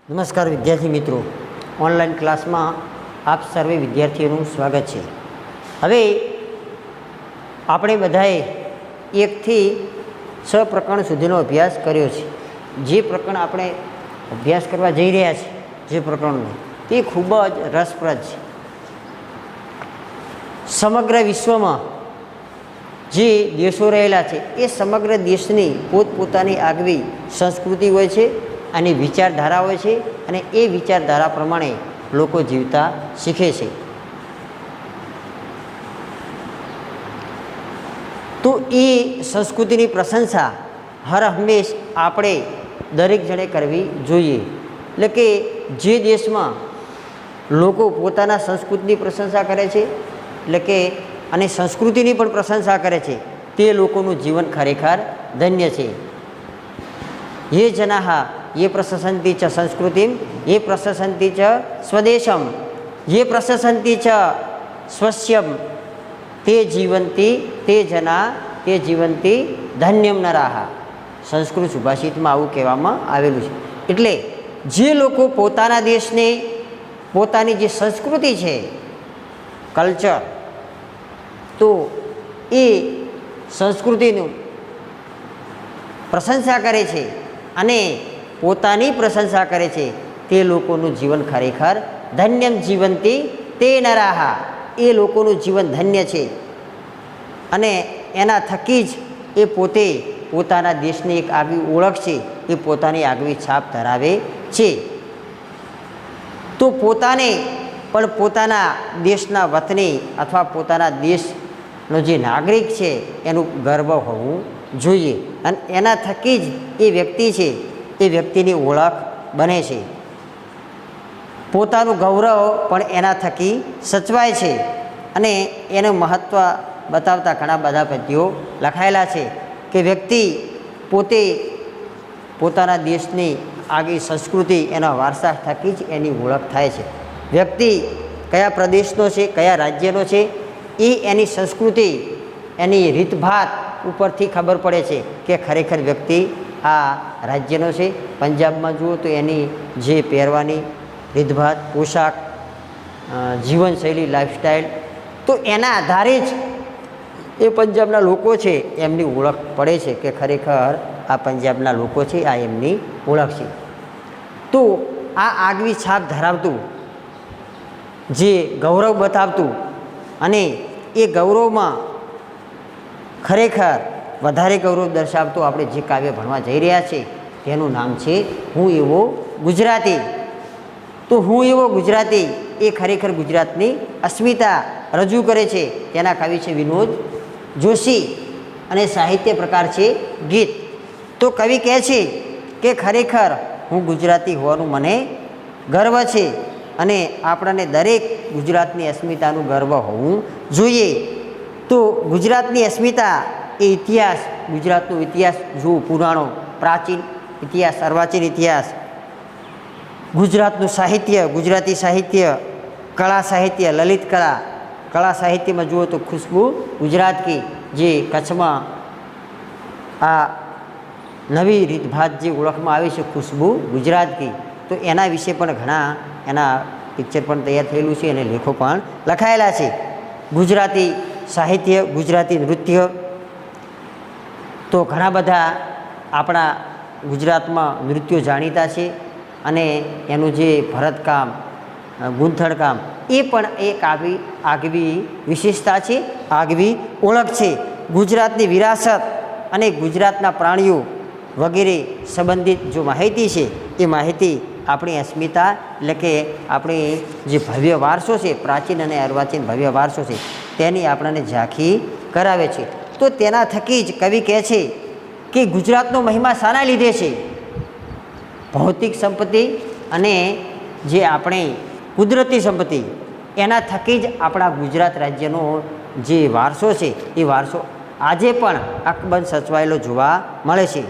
નમસ્કાર વિદ્યાર્થી મિત્રો, ઓનલાઈન ક્લાસમાં આપ સર્વે વિદ્યાર્થીઓનું સ્વાગત છે। હવે આપણે બધાએ 1 થી 6 પ્રકરણ સુધીનો અભ્યાસ કર્યો છે। જે પ્રકરણ આપણે અભ્યાસ કરવા જઈ રહ્યા છીએ, જે પ્રકરણનો, તે ખૂબ જ રસપ્રદ છે। સમગ્ર વિશ્વમાં જે દેશો રહેલા છે એ સમગ્ર દેશની પોતપોતાની આગવી સંસ્કૃતિ હોય છે અને વિચારધારા હોય છે, અને એ વિચારધારા પ્રમાણે લોકો જીવતા શીખે છે। તો એ સંસ્કૃતિની પ્રશંસા હર હંમેશ આપણે દરેક જણે કરવી જોઈએ। એટલે કે જે દેશમાં લોકો પોતાના સંસ્કૃતિની પ્રશંસા કરે છે, એટલે કે અને સંસ્કૃતિની પણ પ્રશંસા કરે છે, તે લોકોનું જીવન ખરેખર ધન્ય છે। ये जनाः ये प्रशसन्ति च संस्कृतिं ये प्रशसन्ति च स्वदेशं ये प्रशसन्ति च स्वस्यं ते जीवन्ति ते जना ते जीवन्ति धन्यम नराः। संस्कृत सुभाषितમાં આવું કહેવામાં આવેલું છે। એટલે જે લોકો પોતાના દેશને, પોતાની જે સંસ્કૃતિ છે, કલ્ચર, તો એ સંસ્કૃતિનું પ્રશંસા કરે છે અને પોતાની પ્રશંસા કરે છે, તે લોકોનું જીવન ખરેખર ધન્યમ જીવંતી તે નરાહ। એ લોકોનું જીવન ધન્ય છે અને એના થકી જ એ પોતે પોતાના દેશની એક આગવી ઓળખ છે, એ પોતાની આગવી છાપ ધરાવે છે। તો પોતાને પણ પોતાના દેશના વતની અથવા પોતાના દેશનો જે નાગરિક છે એનું ગર્વ હોવું જોઈએ, અને એના થકી જ એ વ્યક્તિ છે એ વ્યક્તિની ઓળખ બને છે। પોતાનું ગૌરવ પણ એના થકી સચવાય છે, અને એનું મહત્ત્વ બતાવતા ઘણા બધા પદ્યો લખાયેલા છે કે વ્યક્તિ પોતે પોતાના દેશની આગવી સંસ્કૃતિ, એના વારસા થકી જ એની ઓળખ થાય છે। વ્યક્તિ કયા પ્રદેશનો છે, કયા રાજ્યનો છે, એ એની સંસ્કૃતિ, એની રીતભાત ઉપરથી ખબર પડે છે કે ખરેખર વ્યક્તિ આ રાજ્યનો છે। પંજાબમાં જુઓ તો એની જે પહેરવાની રીતભાત, પોશાક, જીવનશૈલી, લાઈફસ્ટાઈલ, તો એના આધારે જ એ પંજાબના લોકો છે એમની ઓળખ પડે છે કે ખરેખર આ પંજાબના લોકો છે, આ એમની ઓળખ છે। તો આ આગવી છાપ ધરાવતું, જે ગૌરવ બતાવતું, અને એ ગૌરવમાં ખરેખર વધારે ગૌરવ દર્શાવતું આપણે જે કાવ્ય ભણવા જઈ રહ્યા છે તેનું નામ છે હું એવો ગુજરાતી। તો હું એવો ગુજરાતી એ ખરેખર ગુજરાતની અસ્મિતા રજૂ કરે છે। તેના કવિ છે વિનોદ જોશી અને સાહિત્ય પ્રકાર છે ગીત। તો કવિ કહે છે કે ખરેખર હું ગુજરાતી હોવાનું મને ગર્વ છે, અને આપણને દરેક ગુજરાતની અસ્મિતાનું ગર્વ હોવું જોઈએ। તો ગુજરાતની અસ્મિતા એ ઇતિહાસ, ગુજરાતનો ઇતિહાસ જુઓ, પુરાણો, પ્રાચીન ઇતિહાસ, અર્વાચીન ઇતિહાસ, ગુજરાતનું સાહિત્ય, ગુજરાતી સાહિત્ય, કળા સાહિત્ય, લલિત કળા, કળા સાહિત્યમાં જુઓ તો ખુશ્બુ ગુજરાત કી, જે કચ્છમાં આ નવી રીતભાત જે ઓળખમાં આવી છે ખુશ્બુ ગુજરાત કી, તો એના વિશે પણ ઘણા એના પિક્ચર પણ તૈયાર થયેલું છે અને લેખો પણ લખાયેલા છે। ગુજરાતી સાહિત્ય, ગુજરાતી નૃત્ય, તો ઘણા બધા આપણા ગુજરાતમાં નૃત્યો જાણીતા છે, અને એનું જે ભરતકામ, ગૂંથણકામ, એ પણ એક આગવી વિશેષતા છે, આગવી ઓળખ છે। ગુજરાતની વિરાસત અને ગુજરાતના પ્રાણીઓ વગેરે સંબંધિત જો માહિતી છે, એ માહિતી આપણી અસ્મિતા, એટલે કે આપણી જે ભવ્ય વારસો છે, પ્રાચીન અને અર્વાચીન ભવ્ય વારસો છે, તેની આપણને ઝાંખી કરાવે છે। તો તેના થકી જ કવિ કહે છે કે ગુજરાતનો મહિમા શાના લીધે છે? ભૌતિક સંપત્તિ અને જે આપણે કુદરતી સંપત્તિ, એના થકી જ આપણા ગુજરાત રાજ્યનો જે વારસો છે એ વારસો આજે પણ અકબંધ સચવાયેલો જોવા મળે છે।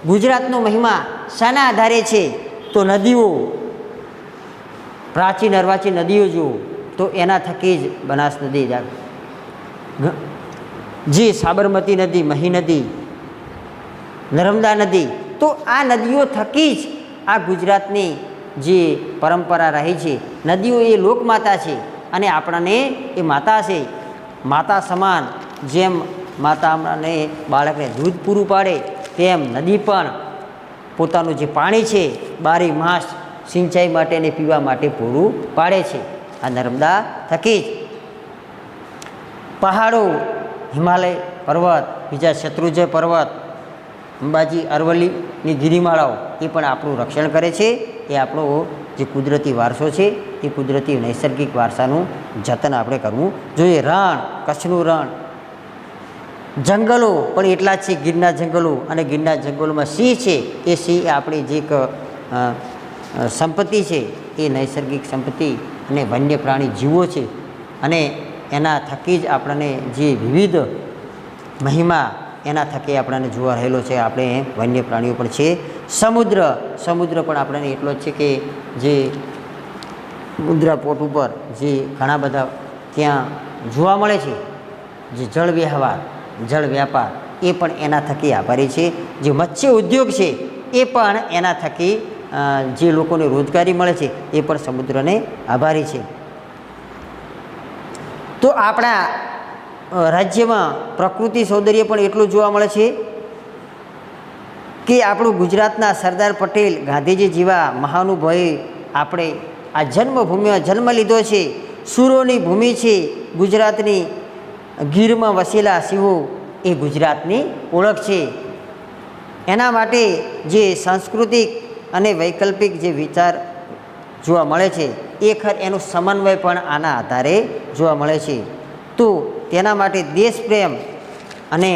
ગુજરાતનો મહિમા શાના આધારે છે? તો નદીઓ, પ્રાચીન અર્વાચીન નદીઓ જુઓ તો એના થકી જ બનાસ નદી, જે સાબરમતી નદી, મહી નદી, નર્મદા નદી, તો આ નદીઓ થકી જ આ ગુજરાતની જે પરંપરા રહી છે, નદીઓ એ લોકમાતા છે અને આપણાને એ માતા છે. માતા સમાન જેમ માતા આપણાને બાળકને દૂધ પૂરું પાડે તેમ નદી પણ પોતાનું જે પાણી છે બારે માસ સિંચાઈ માટે અને પીવા માટે પૂરું પાડે છે. આ નર્મદા થકી જ પહાડો, હિમાલય પર્વત, બીજા શત્રુંજય પર્વત, અંબાજી, અરવલ્લીની ગિરિમાળાઓ એ પણ આપણું રક્ષણ કરે છે. એ આપણો જે કુદરતી વારસો છે એ કુદરતી નૈસર્ગિક વારસાનું જતન આપણે કરવું જોઈએ. રણ, કચ્છનું રણ, જંગલો પણ એટલા જ છે, ગીરના જંગલો, અને ગીરના જંગલોમાં સિંહ છે. એ સિંહ આપણી જે એક સંપત્તિ છે એ નૈસર્ગિક સંપત્તિ અને વન્ય પ્રાણી જીવો છે અને એના થકી જ આપણને જે વિવિધ મહિમા એના થકી આપણને જોવા રહેલો છે. આપણે વન્ય પ્રાણીઓ પણ છે. સમુદ્ર પણ આપણને એટલો જ છે કે જે મુદ્રા પોટ ઉપર જે ઘણા બધા ત્યાં જોવા મળે છે, જે જળ વ્યવહાર, જળ વ્યાપાર એ પણ એના થકી આભારી છે. જે મત્સ્ય ઉદ્યોગ છે એ પણ એના થકી જે લોકોને રોજગારી મળે છે એ પણ સમુદ્રને આભારી છે. તો આપણા રાજ્યમાં પ્રકૃતિ સૌંદર્ય પણ એટલું જોવા મળે છે કે આપણું ગુજરાતના સરદાર પટેલ, ગાંધીજી જેવા મહાનુભાવી આપણે આ જન્મભૂમિમાં જન્મ લીધો છે. સૂરોની ભૂમિ છે ગુજરાતની, ગીરમાં વસેલા સિંહો એ ગુજરાતની ઓળખ છે. એના માટે જે સાંસ્કૃતિક અને વૈકલ્પિક જે વિચાર જોવા મળે છે એ એનું સમન્વય પણ આના આધારે જોવા મળે છે. તો તેના માટે દેશપ્રેમ અને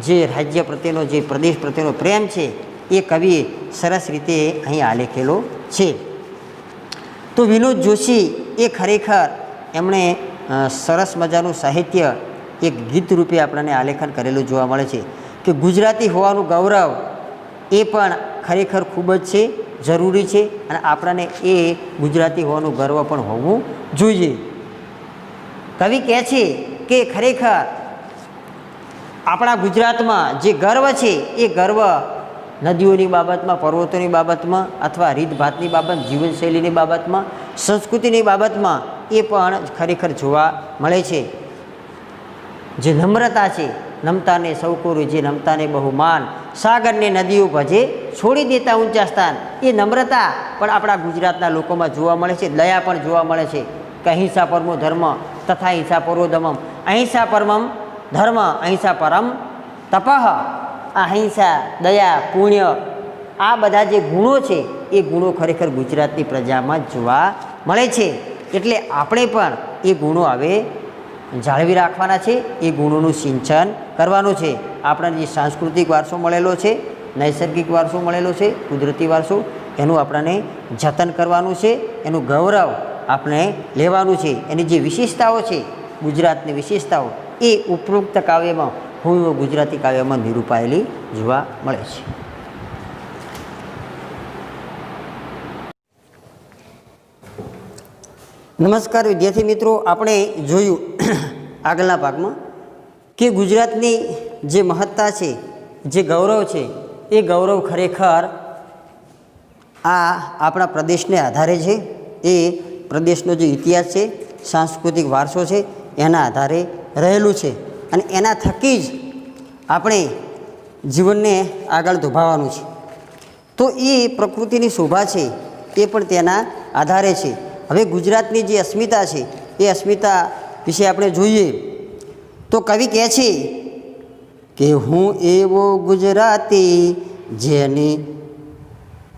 જે રાજ્ય પ્રત્યેનો, જે પ્રદેશ પ્રત્યેનો પ્રેમ છે એ કવિએ સરસ રીતે અહીં આલેખેલો છે. તો વિનોદ જોશી એ ખરેખર એમણે સરસ મજાનું સાહિત્ય એક ગીત રૂપે આપણને આલેખન કરેલું જોવા મળે છે કે ગુજરાતી હોવાનું ગૌરવ એ પણ ખરેખર ખૂબ જ છે, જરૂરી છે અને આપણને એ ગુજરાતી હોવાનું ગર્વ પણ હોવું જોઈએ. કવિ કહે છે કે ખરેખર આપણા ગુજરાતમાં જે ગર્વ છે એ ગર્વ નદીઓની બાબતમાં, પર્વતોની બાબતમાં અથવા રીતભાતની બાબત, જીવનશૈલીની બાબતમાં, સંસ્કૃતિની બાબતમાં એ પણ ખરેખર જોવા મળે છે. જે નમ્રતા છે, નમતાને સૌ કોરું, જે નમતાને બહુમાન, સાગરને નદીઓ ભજે છોડી દેતા ઊંચા સ્થાન. એ નમ્રતા પણ આપણા ગુજરાતના લોકોમાં જોવા મળે છે. દયા પણ જોવા મળે છે કે અહિંસા પરમો ધર્મ તથા હિંસા પરો દમમ. અહિંસા પરમમ ધર્મ, અહિંસા પરમ તપઃ. અહિંસા, દયા, પુણ્ય આ બધા જે ગુણો છે એ ગુણો ખરેખર ગુજરાતની પ્રજામાં જોવા મળે છે. એટલે આપણે પણ એ ગુણો હવે જાળવી રાખવાના છે, એ ગુણોનું સિંચન કરવાનું છે. આપણને જે સાંસ્કૃતિક વારસો મળેલો છે, નૈસર્ગિક વારસો મળેલો છે, કુદરતી વારસો, એનું આપણને જતન કરવાનું છે, એનું ગૌરવ આપણે લેવાનું છે. એની જે વિશેષતાઓ છે, ગુજરાતની વિશેષતાઓ એ ઉપરોક્ત કાવ્યમાં, હું ગુજરાતી કાવ્યમાં નિરૂપાયેલી જોવા મળે છે. નમસ્કાર વિદ્યાર્થી મિત્રો, આપણે જોયું આગળના ભાગમાં કે ગુજરાતની જે મહત્તા છે, જે ગૌરવ છે, એ ગૌરવ ખરેખર આ આપણા પ્રદેશને આધારે છે. એ પ્રદેશનો જે ઇતિહાસ છે, સાંસ્કૃતિક વારસો છે, એના આધારે રહેલું છે અને એના થકી જ આપણે જીવનને આગળ ધોભાવવાનું છે. તો એ પ્રકૃતિની શોભા છે એ પણ તેના આધારે છે. હવે ગુજરાતની જે અસ્મિતા છે એ અસ્મિતા વિશે આપણે જોઈએ તો કવિ કહે છે કે હું એવો ગુજરાતી જેની,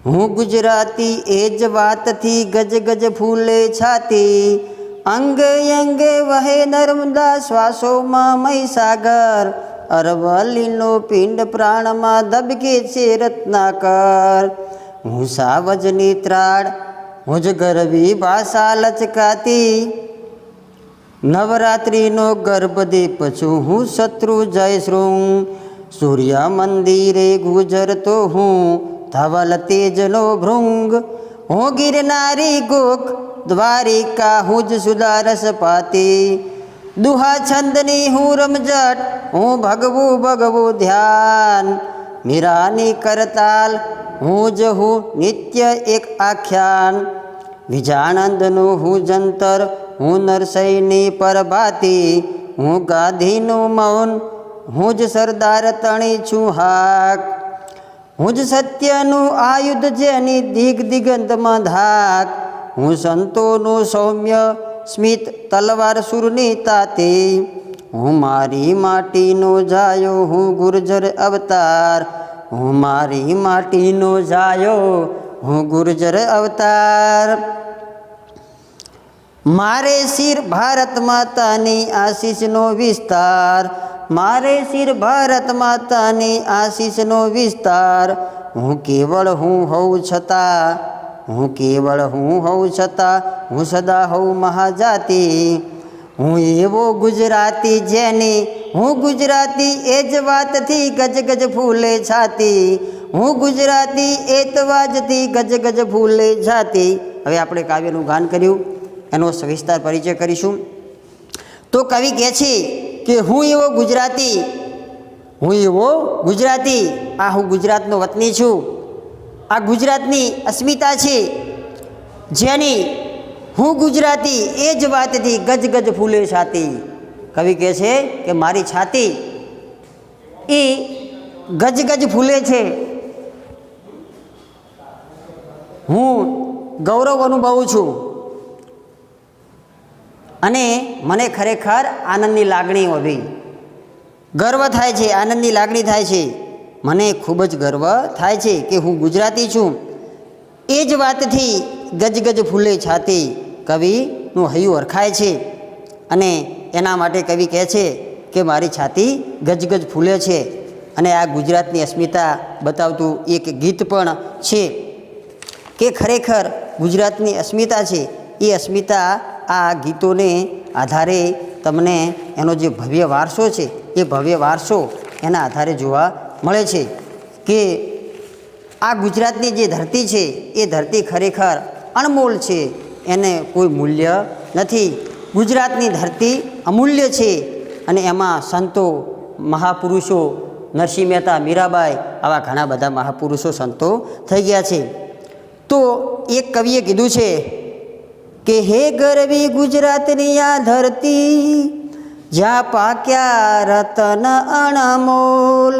હું ગુજરાતી એ જ વાતથી ગજ ગજ ફૂલે છાતી, અંગે અંગે વહે નર્મદા, શ્વાસોમાં મહીસાગર, અરવલ્લીનો પિંડ પ્રાણમાં ધબકે છે રત્નાકર. હું સાવજની ત્રાડ, હું જ ગરવી ભાષા લચકાતી, નવરાત્રિનો ગર્ભ દીપ છું હું શત્રુ જય શૃંગ, સૂર્ય મંદિરે ગુજરતો હું ધવલ તેજનો ભૃંગ, હું ગિરનારી ગોક દ્વારિકા હું જ સુદારસ પાતી, દુહા છંદની હું રમઝટ હું ભગવું ભગવું ધ્યાન, મીરાની કરતાલ હું જ હું નિત્ય એક આખ્યાન, વિજાનંદનું હું જંતર, હું નરસૈની પરભાતી, હું ગાંધીનું મૌન, હું જ સરદાર તણી છું હાક, હું જ સત્યનું આયુધ જેની દિગંતમાં ધાક, હું સંતોનું સૌમ્ય સ્મિત તલવાર સુરની તાતી, હું મારી માટીનો જાયો, હું ગુર્જર અવતાર, હું મારી માટીનો જાયો, હું ગુર્જર અવતાર, મારે શિર ભારત માતાની આશીષનો વિસ્તાર, મારે શિર ભારત માતાની આશીષનો વિસ્તાર, હું કેવળ હું હોઉં છતાં, હું કેવળ હું હોઉં છતાં, હું સદા હોઉં મહાજાતિ, હું એવો ગુજરાતી જેની, હું ગુજરાતી એ જ વાતથી ગજ ગજ ફૂલે છાતી, હું ગુજરાતી એ જ વાતથી ગજ ગજ ફૂલે છાતી. હવે આપણે કાવ્યનું ગાન કર્યું, એનો સવિસ્તાર પરિચય કરીશું. તો કવિ કહે છે કે હું એવો ગુજરાતી, હું એવો ગુજરાતી, આ હું ગુજરાતનો વતની છું, આ ગુજરાતની અસ્મિતા છે જેની, હું ગુજરાતી એ જ વાતથી ગજ ગજ ફૂલે છાતી. કવિ કહે છે કે મારી છાતી એ ગજ ગજ ફૂલે છે, હું ગૌરવ અનુભવું છું અને મને ખરેખર આનંદની લાગણી હોવી, ગર્વ થાય છે, આનંદની લાગણી થાય છે, મને ખૂબ જ ગર્વ થાય છે કે હું ગુજરાતી છું. એ જ વાતથી ગજ ગજ ફૂલે છાતી. કવિનું હૈયું હરખાય છે અને એના માટે કવિ કહે છે કે મારી છાતી ગજ ગજ ફૂલે છે. અને આ ગુજરાતની અસ્મિતા બતાવતું એક ગીત પણ છે કે ખરેખર ગુજરાતની અસ્મિતા છે. એ અસ્મિતા આ ગીતોને આધારે તમને એનો જે ભવ્ય વારસો છે એ ભવ્ય વારસો એના આધારે જોવા મળે છે કે આ ગુજરાતની જે ધરતી છે એ ધરતી ખરેખર અણમોલ છે, એને કોઈ મૂલ્ય નથી. ગુજરાતની ધરતી અમૂલ્ય છે અને એમાં સંતો મહાપુરુષો, નરસિંહ મહેતા, મીરાબાઈ, આવા ઘણા બધા મહાપુરુષો સંતો થઈ ગયા છે. તો એક કવિએ કીધું છે કે હે ગરવી ગુજરાતની આ ધરતી, જ્યાં પાક્યા રતન અણમોલ,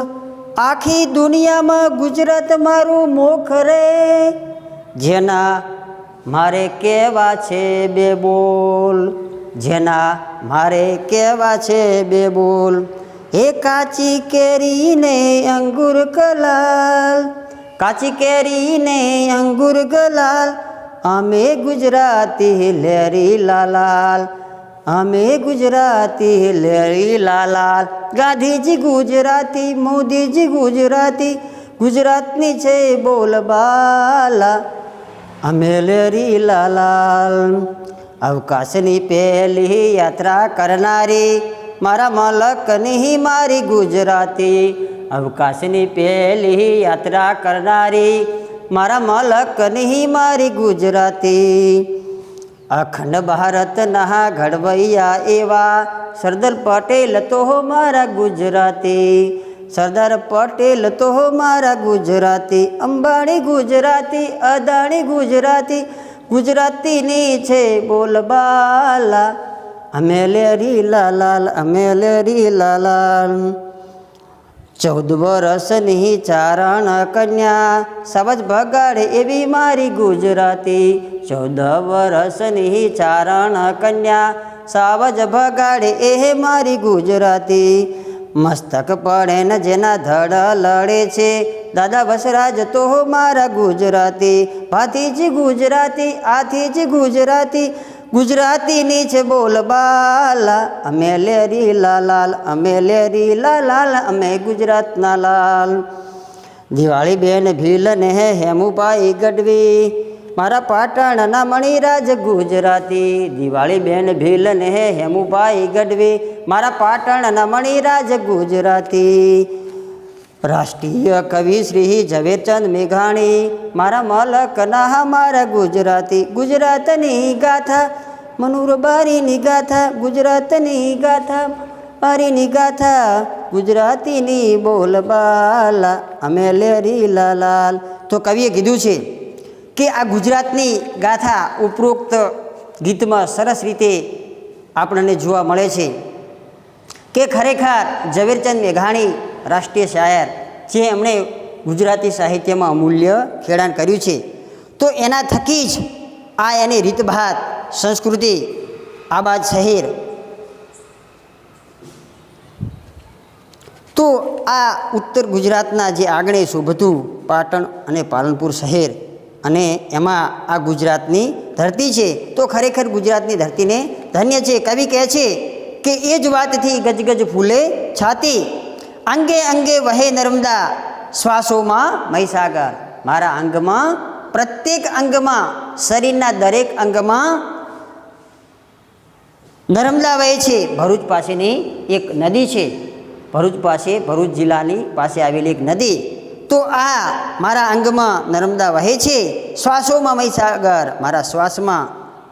આખી દુનિયામાં ગુજરાત મારું મોખ રે, જેના મારે કહેવા છે બે બોલ, જેના મારે કહેવા છે બે બોલ. હે કાચી કેરીને અંગુર ગલાલ, કાચી કેરીને અંગુર ગલાલ, અમે ગુજરાતી લેરી લાલાલ, અમે ગુજરાતી લેરી લાલાલ. ગાંધીજી ગુજરાતી, મોદીજી ગુજરાતી, ગુજરાતની છે બોલબાલા, અમે લેરી લાલાલ. અવકાશની પહેલી યાત્રા કરનારી મારા મલકની મારી ગુજરાતી, અવકાશની પહેલી યાત્રા કરનારી મારા મલકની મારી ગુજરાતી. અખંડ ભારતના ઘડવૈયા એવા સરદાર પટેલ તો મારા ગુજરાતી, સરદાર પટેલ તો મારા ગુજરાતી. અંબાણી ગુજરાતી, અદાણી ગુજરાતી, ગુજરાતીની છે બોલબાલા, અમે લેરી લાલાલ, અમે લેરી લાલાલ. 14 વર્ષની ચારણ કન્યા સાવજ બગાડે એવી મારી ગુજરાતી, 14 વર્ષની ચારણ કન્યા સાવજ બગાડે એ મારી ગુજરાતી. મસ્તક પડે ને જેના ધડ લડે છે, દાદા વસરાજ તો મારા ગુજરાતી. ભાતીજી ગુજરાતી, આથીજી ગુજરાતી, ગુજરાતીની છે બોલબાલા, અમે લેરી લાલાલ, અમે લેરી લાલાલ, અમે ગુજરાતના લાલ. દિવાળી બેન ભીલ ને હેમુભાઈ ગઢવી મારા પાટણના મણિરાજ ગુજરાતી, દિવાળી બેન ભીલ ને હેમુભાઈ ગઢવી મારા પાટણના મણિરાજ ગુજરાતી. રાષ્ટ્રીય કવિ શ્રી ઝવેરચંદ મેઘાણી મારા મલકના મારા ગુજરાતી, ગુજરાતની ગાથા મનુરબારીની ગાથા, ગુજરાતની ગાથા બારીની ગાથા, ગુજરાતીની બોલબાલા, અમે લેરી લાલાલ, તો કવિએ કીધું છે કે આ ગુજરાતની ગાથા ઉપરોક્ત ગીતમાં સરસ રીતે આપણને જોવા મળે છે કે ખરેખર ઝવેરચંદ મેઘાણી રાષ્ટ્રીય શાયર જે એમણે ગુજરાતી સાહિત્યમાં અમૂલ્ય ખેડાણ કર્યું છે, તો એના થકી જ આ એની રીતભાત સંસ્કૃતિ આબાદ શહેર, તો આ ઉત્તર ગુજરાતના જે આગળ શોભતું પાટણ અને પાલનપુર શહેર અને એમાં આ ગુજરાતની ધરતી છે, તો ખરેખર ગુજરાતની ધરતીને ધન્ય છે. કવિ કહે છે કે એ જ વાતથી ગજગજ ફૂલે છાતી, અંગે અંગે વહે નર્મદા, શ્વાસોમાં મહીસાગર. મારા અંગમાં, પ્રત્યેક અંગમાં, શરીરના દરેક અંગમાં નર્મદા વહે છે. ભરૂચ પાસેની એક નદી છે, ભરૂચ પાસે, ભરૂચ જિલ્લાની પાસે આવેલી એક નદી. તો આ મારા અંગમાં નર્મદા વહે છે, શ્વાસોમાં મહીસાગર. મારા શ્વાસમાં,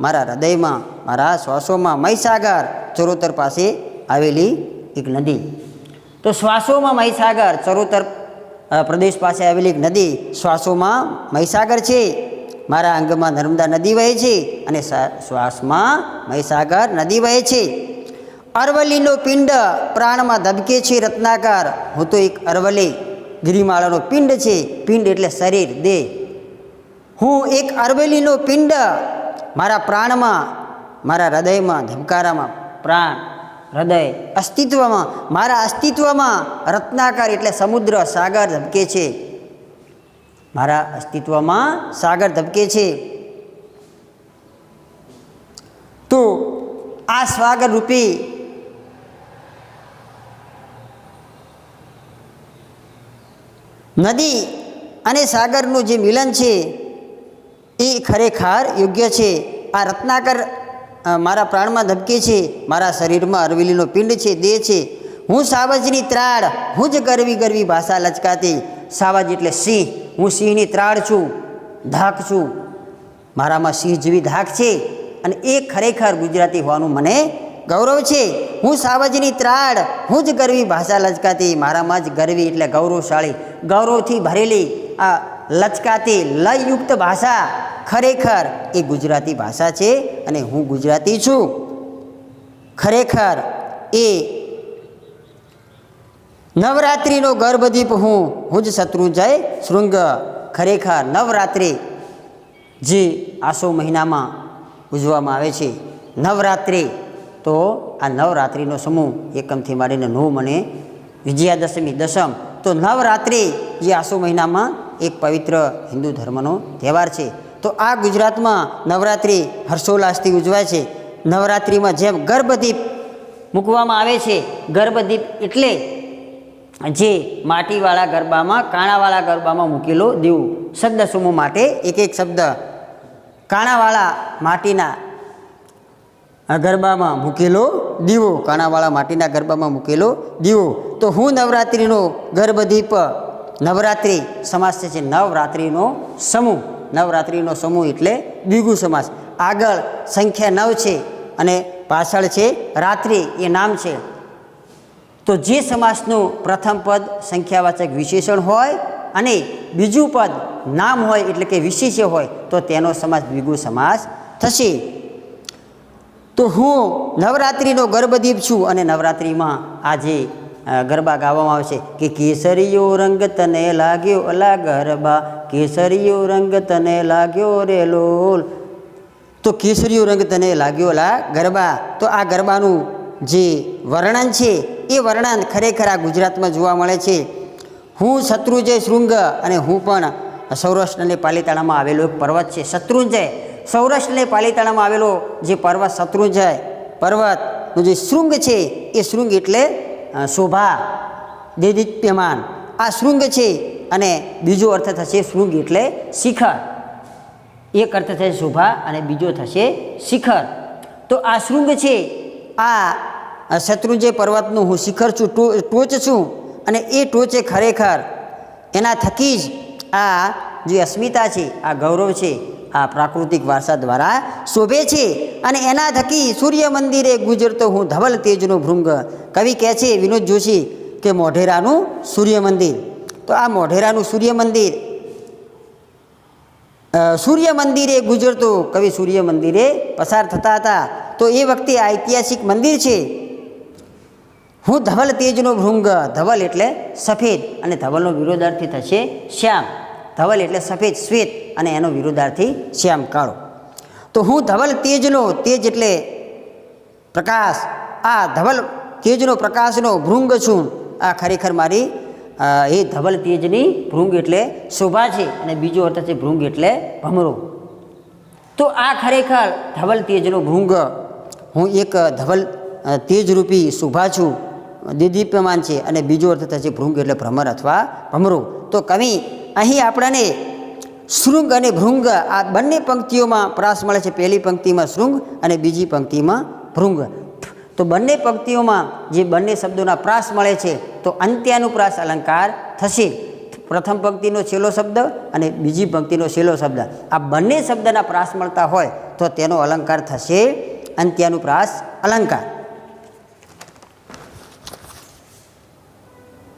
મારા હૃદયમાં, મારા શ્વાસોમાં મહીસાગર, ચરોતર પાસે આવેલી એક નદી. તો શ્વાસોમાં મહીસાગર, ચરોતર પ્રદેશ પાસે આવેલી એક નદી શ્વાસોમાં મહીસાગર છે. મારા અંગમાં નર્મદા નદી વહે છે અને શ્વાસમાં મહીસાગર નદી વહે છે. અરવલ્લીનો પિંડ પ્રાણમાં ધબકે છે રત્નાકર. હું તો એક અરવલ્લી ગિરિમાળાનો પિંડ છે. પિંડ એટલે શરીર, દેહ. હું એક અરવલ્લીનો પિંડ, મારા પ્રાણમાં, મારા હૃદયમાં, ધબકારામાં, પ્રાણ, હૃદય, અસ્તિત્વમાં, મારા અસ્તિત્વમાં રત્નાકર એટલે સમુદ્ર, સાગર ધબકે છે. મારા અસ્તિત્વમાં સાગર ધબકે છે. તો આ સ્વાગર રૂપી નદી અને સાગરનું જે મિલન છે એ ખરેખર યોગ્ય છે. આ રત્નાકર મારા પ્રાણમાં ધબકે છે, મારા શરીરમાં અરવલ્લીનો પિંડ છે, દેહ છે. હું સાવજની ત્રાળ, હું જ ગરવી ગરવી ભાષા લચકાતી. સાવજ એટલે સિંહ, હું સિંહની ત્રાળ છું, ધાક છું. મારામાં સિંહ જેવી ધાક છે અને એ ખરેખર ગુજરાતી હોવાનું મને ગૌરવ છે. હું સાવજની ત્રાળ, હું જ ગરવી ભાષા લચકાતી. મારામાં જ ગરવી એટલે ગૌરવશાળી, ગૌરવથી ભરેલી આ લચકાતી લયયુક્ત ભાષા ખરેખર એ ગુજરાતી ભાષા છે અને હું ગુજરાતી છું. ખરેખર એ નવરાત્રિનો ગર્ભદીપ હું જ શત્રુંજય શૃંગ. ખરેખર નવરાત્રિ જે આસો મહિનામાં ઉજવવામાં આવે છે, નવરાત્રિ, તો આ નવરાત્રિનો સમૂહ એકમથી માંડીને 9 અને વિજયાદશમી દશમ, તો નવરાત્રિ જે આસો મહિનામાં એક પવિત્ર હિન્દુ ધર્મનો તહેવાર છે. તો આ ગુજરાતમાં નવરાત્રિ હર્ષોલ્લાસથી ઉજવાય છે. નવરાત્રિમાં જેમ ગર્ભદીપ મૂકવામાં આવે છે, ગર્ભદીપ એટલે જે માટીવાળા ગરબામાં, કાણાવાળા ગરબામાં મૂકેલો દીવો. શબ્દ સમૂહ માટે એક એક શબ્દ. કાણાવાળા માટીના ગરબામાં મૂકેલો દીવો, કાણાવાળા માટીના ગરબામાં મૂકેલો દીવો. તો હું નવરાત્રિનો ગર્ભદીપ, નવરાત્રિ સમાસ છે નવરાત્રિનો સમૂહ. નવરાત્રિનો સમૂહ એટલે દ્વિગુ સમાસ. આગળ સંખ્યા 9 છે અને પાછળ છે રાત્રિ, એ નામ છે. તો જે સમાસનું પ્રથમ પદ સંખ્યાવાચક વિશેષણ હોય અને બીજું પદ નામ હોય એટલે કે વિશેષ્ય હોય તો તેનો સમાસ દ્વિગુ સમાસ થશે. તો હું નવરાત્રિનો ગર્ભદીપ છું અને નવરાત્રિમાં આજે ગરબા ગાવામાં આવે છે કે કેસરીયો રંગ તને લાગ્યો અલા ગરબા, કેસરીયો રંગ તને લાગ્યો રે લોલ. તો કેસરીયો રંગ તને લાગ્યો અલા ગરબા. તો આ ગરબાનું જે વર્ણન છે એ વર્ણન ખરેખર આ ગુજરાતમાં જોવા મળે છે. હું શત્રુંજય શૃંગ અને હું પણ સૌરાષ્ટ્ર અને પાલીતાણામાં આવેલો એક પર્વત છે શત્રુંજય. સૌરાષ્ટ્ર અને પાલીતાણામાં આવેલો જે પર્વત શત્રુંજય પર્વતનું જે શૃંગ છે એ શૃંગ એટલે શોભા, દેદીપ્યમાન, આ શૃંગ છે. અને બીજો અર્થ થશે શૃંગ એટલે શિખર. એક અર્થ થશે શોભા અને બીજો થશે શિખર. તો આ શૃંગ છે, આ શત્રુંજય પર્વતનું હું શિખર છું, ટોચ છું. અને એ ટોચે ખરેખર એના થકી જ આ જે અસ્મિતા છે, આ ગૌરવ છે, આ પ્રાકૃતિક વારસા દ્વારા શોભે છે. અને એના થકી સૂર્ય મંદિરે ગુજરતો હું ધવલ તેજનો ભૃંગ. કવિ કહે છે વિનોદ જોશી કે મોઢેરાનું સૂર્ય મંદિર. તો આ મોઢેરાનું સૂર્ય મંદિર સૂર્ય મંદિરે ગુજરતો, કવિ સૂર્ય મંદિરે પસાર થતા હતા. તો એ વખતે આ ઐતિહાસિક મંદિર છે. હું ધવલ તેજનો ભૃંગ, ધવલ એટલે સફેદ અને ધવલનો વિરોધાર્થી થશે શ્યામ. ધવલ એટલે સફેદ શ્વેત અને એનો વિરોધાર્થી શ્યામ કાળો. તો હું ધવલ તેજનો, તેજ એટલે પ્રકાશ, આ ધવલ તેજનો પ્રકાશનો ભૃંગ છું. આ ખરેખર મારી એ ધવલ તેજની ભૃંગ એટલે શોભા છે અને બીજો અર્થ છે ભૃંગ એટલે ભમરો. તો આ ખરેખર ધવલ તેજનો ભૃંગ, હું એક ધવલ તેજરૂપી શોભા છું, દીદીપ્યમાન છે અને બીજો અર્થ થશે ભૃંગ એટલે ભ્રમર અથવા ભમરો. તો કવિ અહીં આપણને શૃંગ અને ભૃંગ આ બંને પંક્તિઓમાં પ્રાસ મળે છે. પહેલી પંક્તિમાં શૃંગ અને બીજી પંક્તિમાં ભૃંગ. તો બંને પંક્તિઓમાં જે બંને શબ્દોના પ્રાસ મળે છે તો અંત્યાનુપ્રાસ અલંકાર થશે. પ્રથમ પંક્તિનો છેલ્લો શબ્દ અને બીજી પંક્તિનો છેલ્લો શબ્દ, આ બંને શબ્દના પ્રાસ મળતા હોય તો તેનો અલંકાર થશે અંત્યાનુપ્રાસ અલંકાર.